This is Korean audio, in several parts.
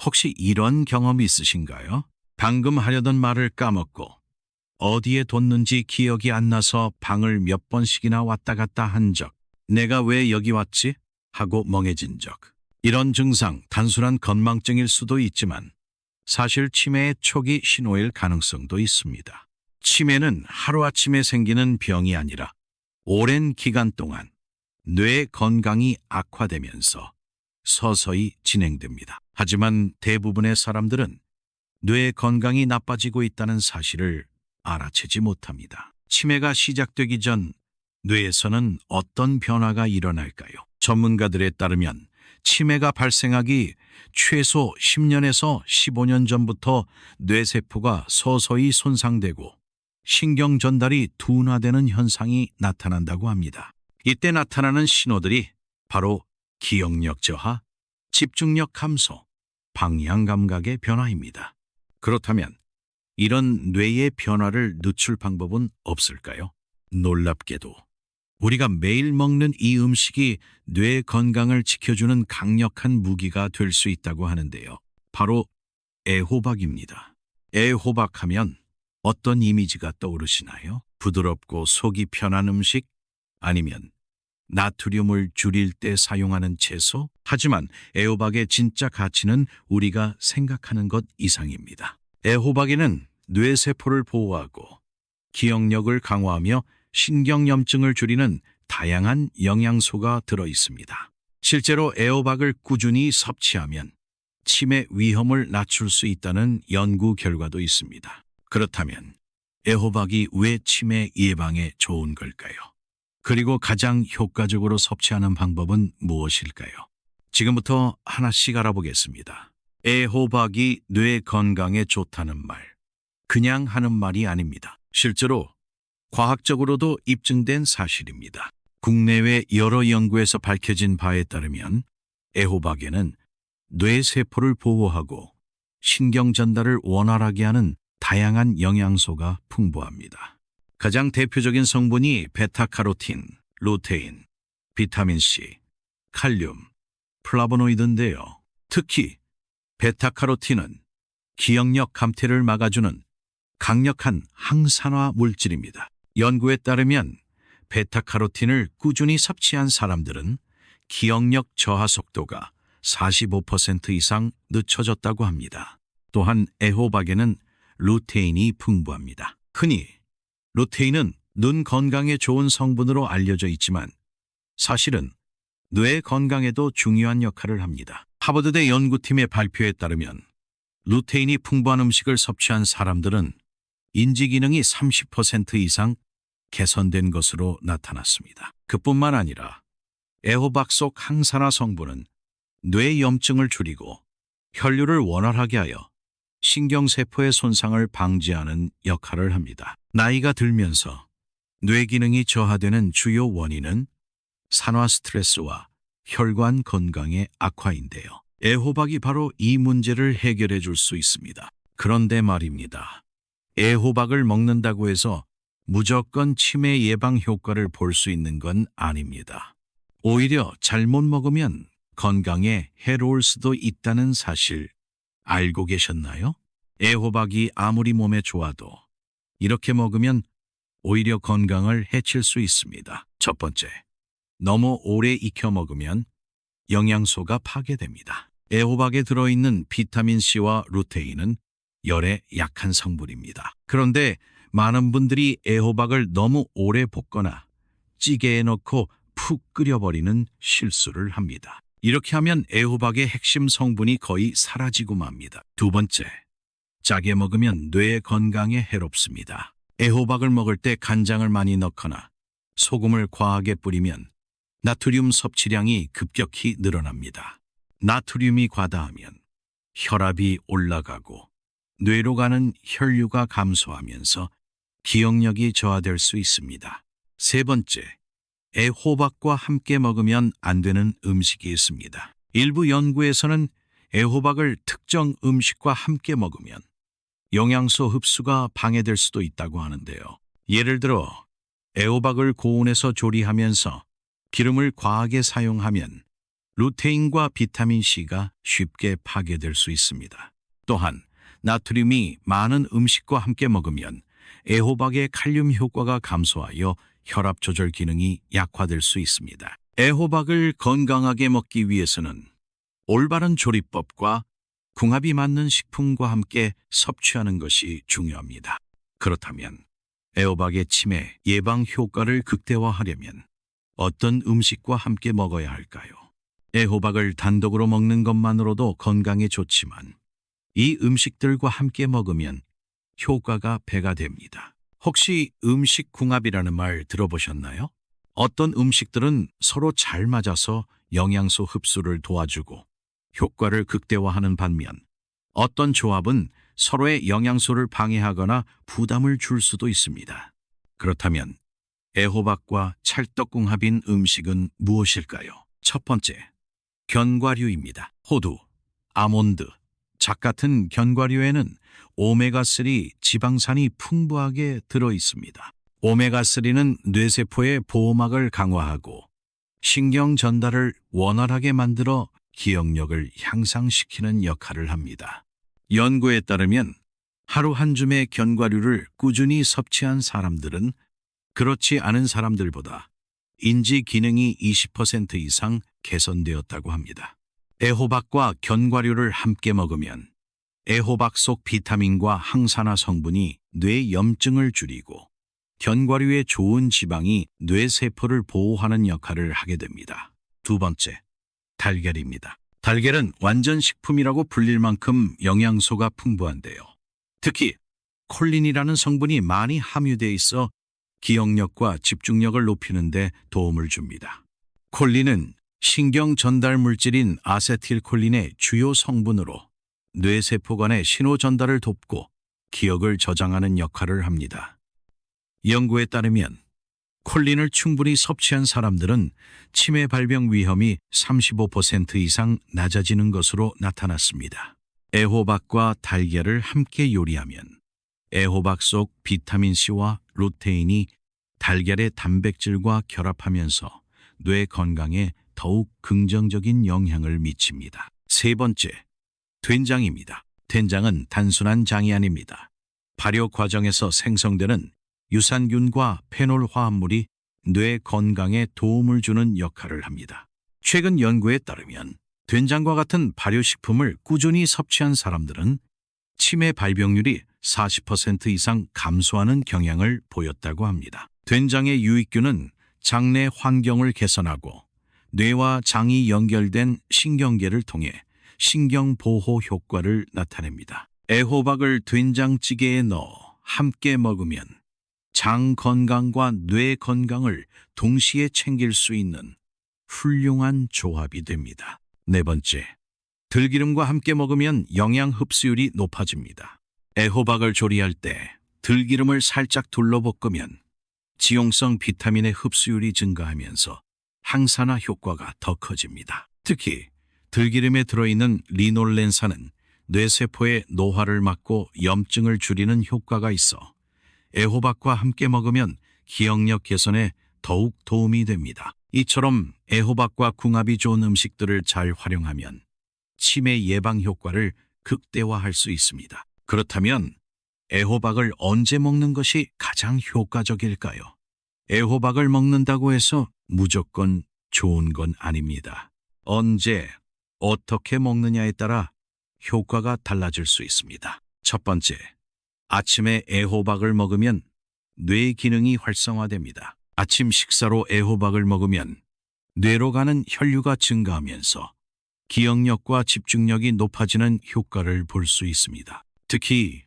혹시 이런 경험 있으신가요? 방금 하려던 말을 까먹고 어디에 뒀는지 기억이 안 나서 방을 몇 번씩이나 왔다 갔다 한 적, 내가 왜 여기 왔지? 하고 멍해진 적. 이런 증상 단순한 건망증일 수도 있지만 사실 치매의 초기 신호일 가능성도 있습니다. 치매는 하루아침에 생기는 병이 아니라 오랜 기간 동안 뇌 건강이 악화되면서 서서히 진행됩니다. 하지만 대부분의 사람들은 뇌 건강이 나빠지고 있다는 사실을 알아채지 못합니다. 치매가 시작되기 전 뇌에서는 어떤 변화가 일어날까요? 전문가들에 따르면 치매가 발생하기 최소 10년에서 15년 전부터 뇌세포가 서서히 손상되고 신경 전달이 둔화되는 현상이 나타난다고 합니다. 이때 나타나는 신호들이 바로 기억력 저하, 집중력 감소, 방향 감각의 변화입니다. 그렇다면 이런 뇌의 변화를 늦출 방법은 없을까요? 놀랍게도 우리가 매일 먹는 이 음식이 뇌 건강을 지켜주는 강력한 무기가 될 수 있다고 하는데요. 바로 애호박입니다. 애호박하면 어떤 이미지가 떠오르시나요? 부드럽고 속이 편한 음식? 아니면 나트륨을 줄일 때 사용하는 채소? 하지만 애호박의 진짜 가치는 우리가 생각하는 것 이상입니다. 애호박에는 뇌세포를 보호하고 기억력을 강화하며 신경염증을 줄이는 다양한 영양소가 들어 있습니다. 실제로 애호박을 꾸준히 섭취하면 치매 위험을 낮출 수 있다는 연구 결과도 있습니다. 그렇다면 애호박이 왜 치매 예방에 좋은 걸까요? 그리고 가장 효과적으로 섭취하는 방법은 무엇일까요? 지금부터 하나씩 알아보겠습니다. 애호박이 뇌 건강에 좋다는 말, 그냥 하는 말이 아닙니다. 실제로 과학적으로도 입증된 사실입니다. 국내외 여러 연구에서 밝혀진 바에 따르면 애호박에는 뇌세포를 보호하고 신경 전달을 원활하게 하는 다양한 영양소가 풍부합니다. 가장 대표적인 성분이 베타카로틴, 루테인, 비타민C, 칼륨, 플라보노이드인데요. 특히 베타카로틴은 기억력 감퇴를 막아주는 강력한 항산화 물질입니다. 연구에 따르면 베타카로틴을 꾸준히 섭취한 사람들은 기억력 저하 속도가 45% 이상 늦춰졌다고 합니다. 또한 애호박에는 루테인이 풍부합니다. 흔히 루테인은 눈 건강에 좋은 성분으로 알려져 있지만 사실은 뇌 건강에도 중요한 역할을 합니다. 하버드대 연구팀의 발표에 따르면 루테인이 풍부한 음식을 섭취한 사람들은 인지 기능이 30% 이상 개선된 것으로 나타났습니다. 그뿐만 아니라 애호박 속 항산화 성분은 뇌 염증을 줄이고 혈류를 원활하게 하여 신경세포의 손상을 방지하는 역할을 합니다. 나이가 들면서 뇌 기능이 저하되는 주요 원인은 산화 스트레스와 혈관 건강의 악화인데요. 애호박이 바로 이 문제를 해결해 줄 수 있습니다. 그런데 말입니다. 애호박을 먹는다고 해서 무조건 치매 예방 효과를 볼 수 있는 건 아닙니다. 오히려 잘못 먹으면 건강에 해로울 수도 있다는 사실 알고 계셨나요? 애호박이 아무리 몸에 좋아도 이렇게 먹으면 오히려 건강을 해칠 수 있습니다. 첫 번째, 너무 오래 익혀 먹으면 영양소가 파괴됩니다. 애호박에 들어있는 비타민C와 루테인은 열에 약한 성분입니다. 그런데 많은 분들이 애호박을 너무 오래 볶거나 찌개에 넣고 푹 끓여버리는 실수를 합니다. 이렇게 하면 애호박의 핵심 성분이 거의 사라지고 맙니다. 두 번째, 짜게 먹으면 뇌 건강에 해롭습니다. 애호박을 먹을 때 간장을 많이 넣거나 소금을 과하게 뿌리면 나트륨 섭취량이 급격히 늘어납니다. 나트륨이 과다하면 혈압이 올라가고 뇌로 가는 혈류가 감소하면서 기억력이 저하될 수 있습니다. 세 번째, 애호박과 함께 먹으면 안 되는 음식이 있습니다. 일부 연구에서는 애호박을 특정 음식과 함께 먹으면 영양소 흡수가 방해될 수도 있다고 하는데요. 예를 들어 애호박을 고온에서 조리하면서 기름을 과하게 사용하면 루테인과 비타민 C가 쉽게 파괴될 수 있습니다. 또한 나트륨이 많은 음식과 함께 먹으면 애호박의 칼륨 효과가 감소하여 혈압 조절 기능이 약화될 수 있습니다. 애호박을 건강하게 먹기 위해서는 올바른 조리법과 궁합이 맞는 식품과 함께 섭취하는 것이 중요합니다. 그렇다면 애호박의 치매 예방 효과를 극대화하려면 어떤 음식과 함께 먹어야 할까요? 애호박을 단독으로 먹는 것만으로도 건강에 좋지만 이 음식들과 함께 먹으면 효과가 배가 됩니다. 혹시 음식 궁합이라는 말 들어보셨나요? 어떤 음식들은 서로 잘 맞아서 영양소 흡수를 도와주고 효과를 극대화하는 반면 어떤 조합은 서로의 영양소를 방해하거나 부담을 줄 수도 있습니다. 그렇다면 애호박과 찰떡궁합인 음식은 무엇일까요? 첫 번째, 견과류입니다. 호두, 아몬드, 잣 같은 견과류에는 오메가3 지방산이 풍부하게 들어 있습니다. 오메가3는 뇌세포의 보호막을 강화하고 신경 전달을 원활하게 만들어 기억력을 향상시키는 역할을 합니다. 연구에 따르면 하루 한 줌의 견과류를 꾸준히 섭취한 사람들은 그렇지 않은 사람들보다 인지 기능이 20% 이상 개선되었다고 합니다. 애호박과 견과류를 함께 먹으면 애호박 속 비타민과 항산화 성분이 뇌 염증을 줄이고 견과류의 좋은 지방이 뇌세포를 보호하는 역할을 하게 됩니다. 두 번째, 달걀입니다. 달걀은 완전 식품이라고 불릴 만큼 영양소가 풍부한데요. 특히 콜린이라는 성분이 많이 함유되어 있어 기억력과 집중력을 높이는 데 도움을 줍니다. 콜린은 신경 전달 물질인 아세틸콜린의 주요 성분으로 뇌세포 간의 신호 전달을 돕고 기억을 저장하는 역할을 합니다. 연구에 따르면 콜린을 충분히 섭취한 사람들은 치매 발병 위험이 35% 이상 낮아지는 것으로 나타났습니다. 애호박과 달걀을 함께 요리하면 애호박 속 비타민C와 루테인이 달걀의 단백질과 결합하면서 뇌 건강에 더욱 긍정적인 영향을 미칩니다. 세 번째, 된장입니다. 된장은 단순한 장이 아닙니다. 발효 과정에서 생성되는 유산균과 페놀 화합물이 뇌 건강에 도움을 주는 역할을 합니다. 최근 연구에 따르면 된장과 같은 발효식품을 꾸준히 섭취한 사람들은 치매 발병률이 40% 이상 감소하는 경향을 보였다고 합니다. 된장의 유익균은 장내 환경을 개선하고 뇌와 장이 연결된 신경계를 통해 신경보호 효과를 나타냅니다. 애호박을 된장찌개에 넣어 함께 먹으면 장 건강과 뇌 건강을 동시에 챙길 수 있는 훌륭한 조합이 됩니다. 네 번째, 들기름과 함께 먹으면 영양 흡수율이 높아집니다. 애호박을 조리할 때 들기름을 살짝 둘러볶으면 지용성 비타민의 흡수율이 증가하면서 항산화 효과가 더 커집니다. 특히 들기름에 들어있는 리놀렌산은 뇌세포의 노화를 막고 염증을 줄이는 효과가 있어 애호박과 함께 먹으면 기억력 개선에 더욱 도움이 됩니다. 이처럼 애호박과 궁합이 좋은 음식들을 잘 활용하면 치매 예방 효과를 극대화할 수 있습니다. 그렇다면 애호박을 언제 먹는 것이 가장 효과적일까요? 애호박을 먹는다고 해서 무조건 좋은 건 아닙니다. 언제, 어떻게 먹느냐에 따라 효과가 달라질 수 있습니다. 첫 번째, 아침에 애호박을 먹으면 뇌 기능이 활성화됩니다. 아침 식사로 애호박을 먹으면 뇌로 가는 혈류가 증가하면서 기억력과 집중력이 높아지는 효과를 볼 수 있습니다. 특히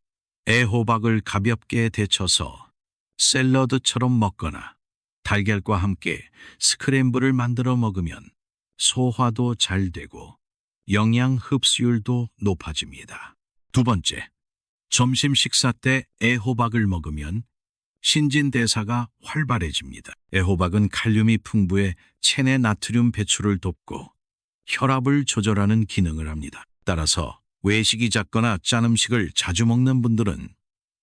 애호박을 가볍게 데쳐서 샐러드처럼 먹거나 달걀과 함께 스크램블을 만들어 먹으면 소화도 잘 되고 영양 흡수율도 높아집니다. 두 번째, 점심 식사 때 애호박을 먹으면 신진대사가 활발해집니다. 애호박은 칼륨이 풍부해 체내 나트륨 배출을 돕고 혈압을 조절하는 기능을 합니다. 따라서 외식이 작거나 짠 음식을 자주 먹는 분들은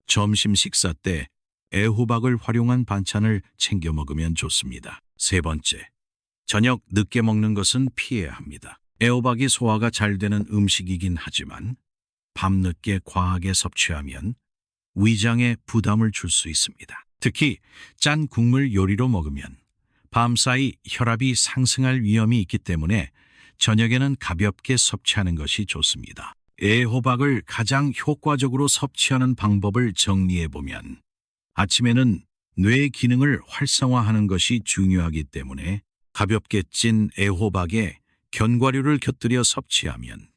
점심 식사 때 애호박을 활용한 반찬을 챙겨 먹으면 좋습니다. 세 번째, 저녁 늦게 먹는 것은 피해야 합니다. 애호박이 소화가 잘 되는 음식이긴 하지만 밤늦게 과하게 섭취하면 위장에 부담을 줄 수 있습니다. 특히 짠 국물 요리로 먹으면 밤사이 혈압이 상승할 위험이 있기 때문에 저녁에는 가볍게 섭취하는 것이 좋습니다. 애호박을 가장 효과적으로 섭취하는 방법을 정리해보면 아침에는 뇌 기능을 활성화하는 것이 중요하기 때문에 가볍게 찐 애호박에 견과류를 곁들여 섭취하면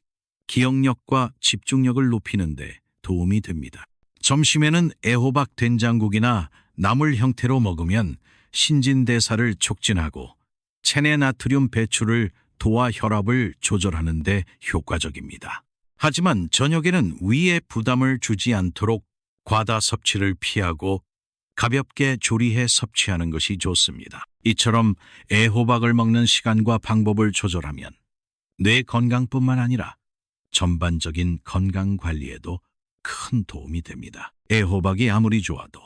기억력과 집중력을 높이는 데 도움이 됩니다. 점심에는 애호박 된장국이나 나물 형태로 먹으면 신진대사를 촉진하고 체내 나트륨 배출을 도와 혈압을 조절하는 데 효과적입니다. 하지만 저녁에는 위에 부담을 주지 않도록 과다 섭취를 피하고 가볍게 조리해 섭취하는 것이 좋습니다. 이처럼 애호박을 먹는 시간과 방법을 조절하면 뇌 건강뿐만 아니라 전반적인 건강 관리에도 큰 도움이 됩니다. 애호박이 아무리 좋아도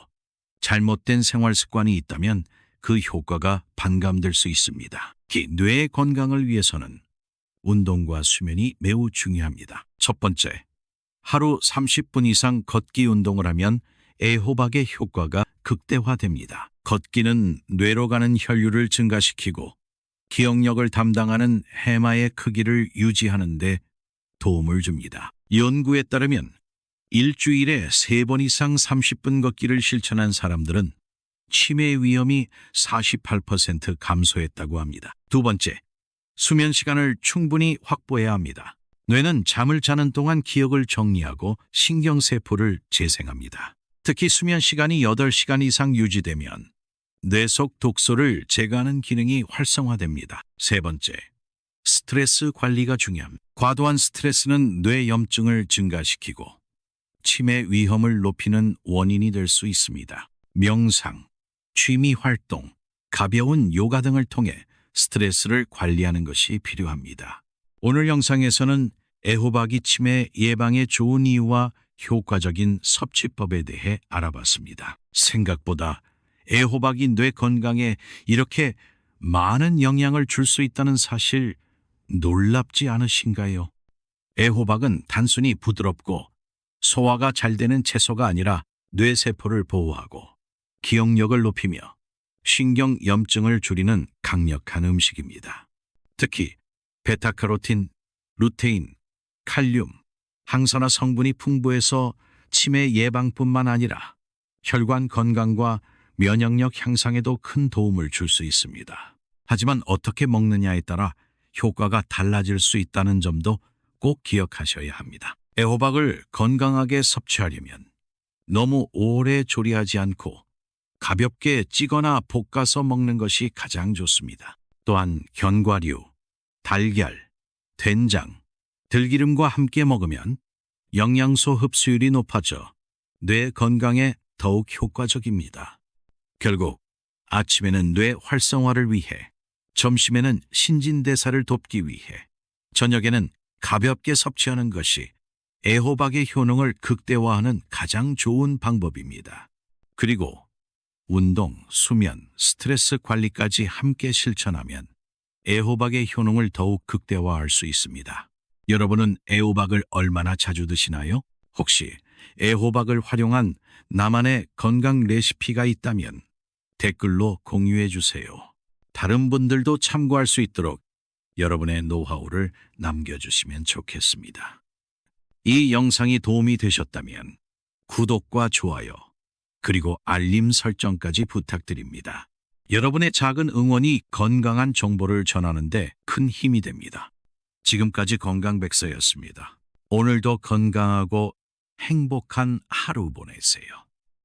잘못된 생활 습관이 있다면 그 효과가 반감될 수 있습니다. 특히 뇌 건강을 위해서는 운동과 수면이 매우 중요합니다. 첫 번째, 하루 30분 이상 걷기 운동을 하면 애호박의 효과가 극대화됩니다. 걷기는 뇌로 가는 혈류를 증가시키고 기억력을 담당하는 해마의 크기를 유지하는 데 도움을 줍니다. 연구에 따르면 일주일에 3번 이상 30분 걷기를 실천한 사람들은 치매 위험이 48% 감소했다고 합니다. 두 번째, 수면 시간을 충분히 확보해야 합니다. 뇌는 잠을 자는 동안 기억을 정리하고 신경세포를 재생합니다. 특히 수면 시간이 8시간 이상 유지되면 뇌 속 독소를 제거하는 기능이 활성화됩니다. 세 번째, 스트레스 관리가 중요합니다. 과도한 스트레스는 뇌 염증을 증가시키고 치매 위험을 높이는 원인이 될 수 있습니다. 명상, 취미 활동, 가벼운 요가 등을 통해 스트레스를 관리하는 것이 필요합니다. 오늘 영상에서는 애호박이 치매 예방에 좋은 이유와 효과적인 섭취법에 대해 알아봤습니다. 생각보다 애호박이 뇌 건강에 이렇게 많은 영향을 줄 수 있다는 사실 놀랍지 않으신가요? 애호박은 단순히 부드럽고 소화가 잘 되는 채소가 아니라 뇌세포를 보호하고 기억력을 높이며 신경 염증을 줄이는 강력한 음식입니다. 특히 베타카로틴, 루테인, 칼륨, 항산화 성분이 풍부해서 치매 예방뿐만 아니라 혈관 건강과 면역력 향상에도 큰 도움을 줄 수 있습니다. 하지만 어떻게 먹느냐에 따라 효과가 달라질 수 있다는 점도 꼭 기억하셔야 합니다. 애호박을 건강하게 섭취하려면 너무 오래 조리하지 않고 가볍게 찌거나 볶아서 먹는 것이 가장 좋습니다. 또한 견과류, 달걀, 된장, 들기름과 함께 먹으면 영양소 흡수율이 높아져 뇌 건강에 더욱 효과적입니다. 결국 아침에는 뇌 활성화를 위해, 점심에는 신진대사를 돕기 위해, 저녁에는 가볍게 섭취하는 것이 애호박의 효능을 극대화하는 가장 좋은 방법입니다. 그리고 운동, 수면, 스트레스 관리까지 함께 실천하면 애호박의 효능을 더욱 극대화할 수 있습니다. 여러분은 애호박을 얼마나 자주 드시나요? 혹시 애호박을 활용한 나만의 건강 레시피가 있다면 댓글로 공유해 주세요. 다른 분들도 참고할 수 있도록 여러분의 노하우를 남겨주시면 좋겠습니다. 이 영상이 도움이 되셨다면 구독과 좋아요, 그리고 알림 설정까지 부탁드립니다. 여러분의 작은 응원이 건강한 정보를 전하는 데 큰 힘이 됩니다. 지금까지 건강백서였습니다. 오늘도 건강하고 행복한 하루 보내세요.